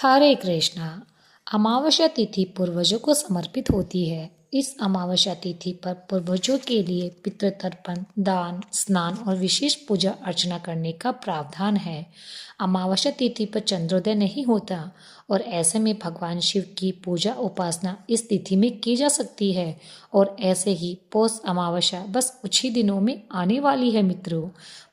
हरे कृष्णा। अमावस्या तिथि पूर्वजों को समर्पित होती है। इस अमावस्या तिथि पर पूर्वजों के लिए पितृ तर्पण, दान, स्नान और विशेष पूजा अर्चना करने का प्रावधान है। अमावस्या तिथि पर चंद्रोदय नहीं होता और ऐसे में भगवान शिव की पूजा उपासना इस तिथि में की जा सकती है। और ऐसे ही पौष अमावस्या बस कुछ ही दिनों में आने वाली है मित्रों।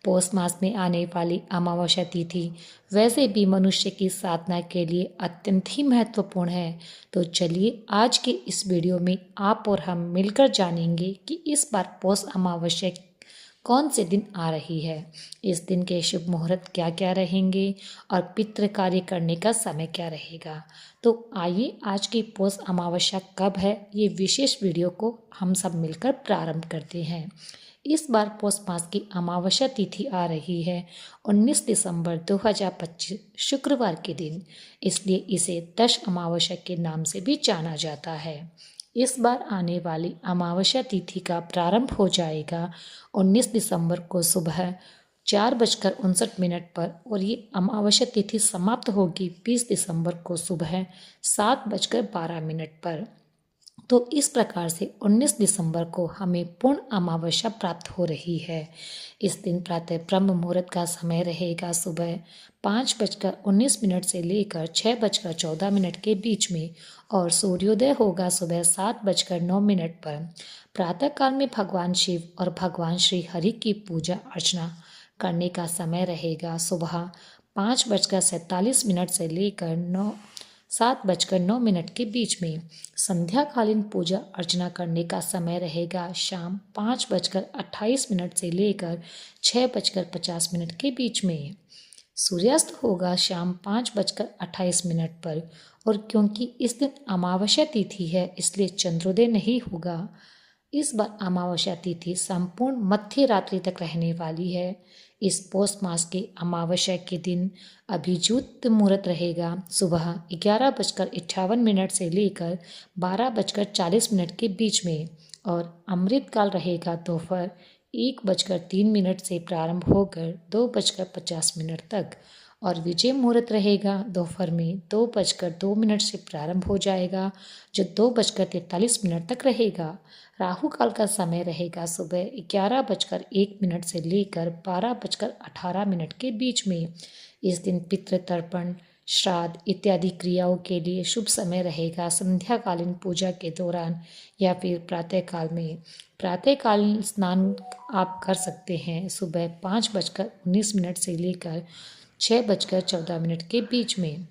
पौष मास में आने वाली अमावस्या तिथि वैसे भी मनुष्य की साधना के लिए अत्यंत ही महत्वपूर्ण है। तो चलिए आज के इस वीडियो में आप और हम मिलकर जानेंगे कि इस बार पौष अमावस्या कौन से दिन आ रही है, इस दिन के शुभ मुहूर्त क्या क्या रहेंगे और पितृ कार्य करने का समय क्या रहेगा। तो आइए आज की पौष अमावस्या कब है ये विशेष वीडियो को हम सब मिलकर प्रारंभ करते हैं। इस बार पौष मास की अमावस्या तिथि आ रही है 19 दिसंबर 2025 शुक्रवार के दिन, इसलिए इसे दश अमावस्या के नाम से भी जाना जाता है। इस बार आने वाली अमावस्या तिथि का प्रारंभ हो जाएगा 19 दिसंबर को सुबह 4:59 पर और ये अमावस्या तिथि समाप्त होगी 20 दिसंबर को सुबह 7:12 पर। तो इस प्रकार से 19 दिसंबर को हमें पूर्ण अमावस्या प्राप्त हो रही है। इस दिन प्रातः ब्रह्म मुहूर्त का समय रहेगा सुबह 5:19 से लेकर 6:14 के बीच में और सूर्योदय होगा सुबह 7:09 पर। प्रातःकाल में भगवान शिव और भगवान श्री हरि की पूजा अर्चना करने का समय रहेगा सुबह 5:47 से लेकर 7:09 के बीच में। संध्याकालीन पूजा अर्चना करने का समय रहेगा शाम 5:28 से लेकर 6:50 के बीच में। सूर्यास्त होगा शाम 5:28 पर और क्योंकि इस दिन अमावस्या तिथि है इसलिए चंद्रोदय नहीं होगा। इस बार अमावस्या तिथि संपूर्ण मध्य रात्रि तक रहने वाली है। इस पौष मास के अमावस्या के दिन अभिजीत मुहूर्त रहेगा सुबह 11:58 से लेकर 12:40 के बीच में और अमृत काल रहेगा दोपहर 1:03 से प्रारंभ होकर 2:50 तक और विजय मुहूर्त रहेगा दोपहर में 2:02 से प्रारंभ हो जाएगा जो 2:43 तक रहेगा। राहु काल का समय रहेगा सुबह 11:01 से लेकर 12:18 के बीच में। इस दिन पितृ तर्पण, श्राद्ध इत्यादि क्रियाओं के लिए शुभ समय रहेगा संध्याकालीन पूजा के दौरान या फिर प्रातःकाल में। प्रातःकालीन स्नान आप कर सकते हैं सुबह 5:19 से लेकर 6:14 के बीच में।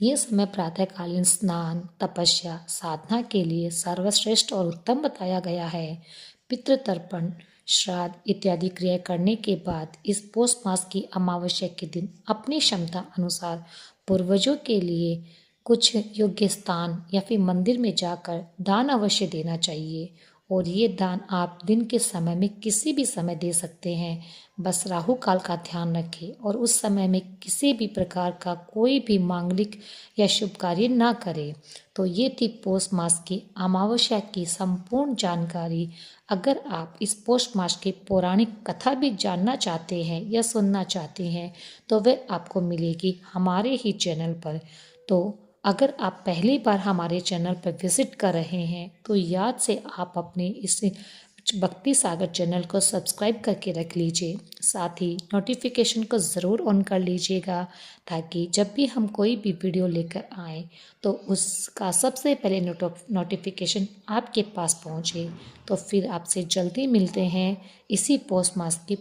ये समय प्रातःकालीन स्नान, तपस्या, साधना के लिए सर्वश्रेष्ठ और उत्तम बताया गया है। पितृ तर्पण, श्राद्ध इत्यादि क्रिया करने के बाद इस पौष मास की अमावस्या के दिन अपनी क्षमता अनुसार पूर्वजों के लिए कुछ योग्य स्थान या फिर मंदिर में जाकर दान अवश्य देना चाहिए और ये दान आप दिन के समय में किसी भी समय दे सकते हैं। बस राहु काल का ध्यान रखें और उस समय में किसी भी प्रकार का कोई भी मांगलिक या शुभ कार्य ना करें। तो ये थी पौष मास की अमावस्या की संपूर्ण जानकारी। अगर आप इस पौष मास की पौराणिक कथा भी जानना चाहते हैं या सुनना चाहते हैं तो वह आपको मिलेगी हमारे ही चैनल पर। तो अगर आप पहली बार हमारे चैनल पर विजिट कर रहे हैं तो याद से आप अपने इस भक्ति सागर चैनल को सब्सक्राइब करके रख लीजिए। साथ ही नोटिफिकेशन को ज़रूर ऑन कर लीजिएगा ताकि जब भी हम कोई भी वीडियो लेकर आएँ तो उसका सबसे पहले नोटिफिकेशन आपके पास पहुँचे। तो फिर आपसे जल्दी मिलते हैं इसी पौष मास की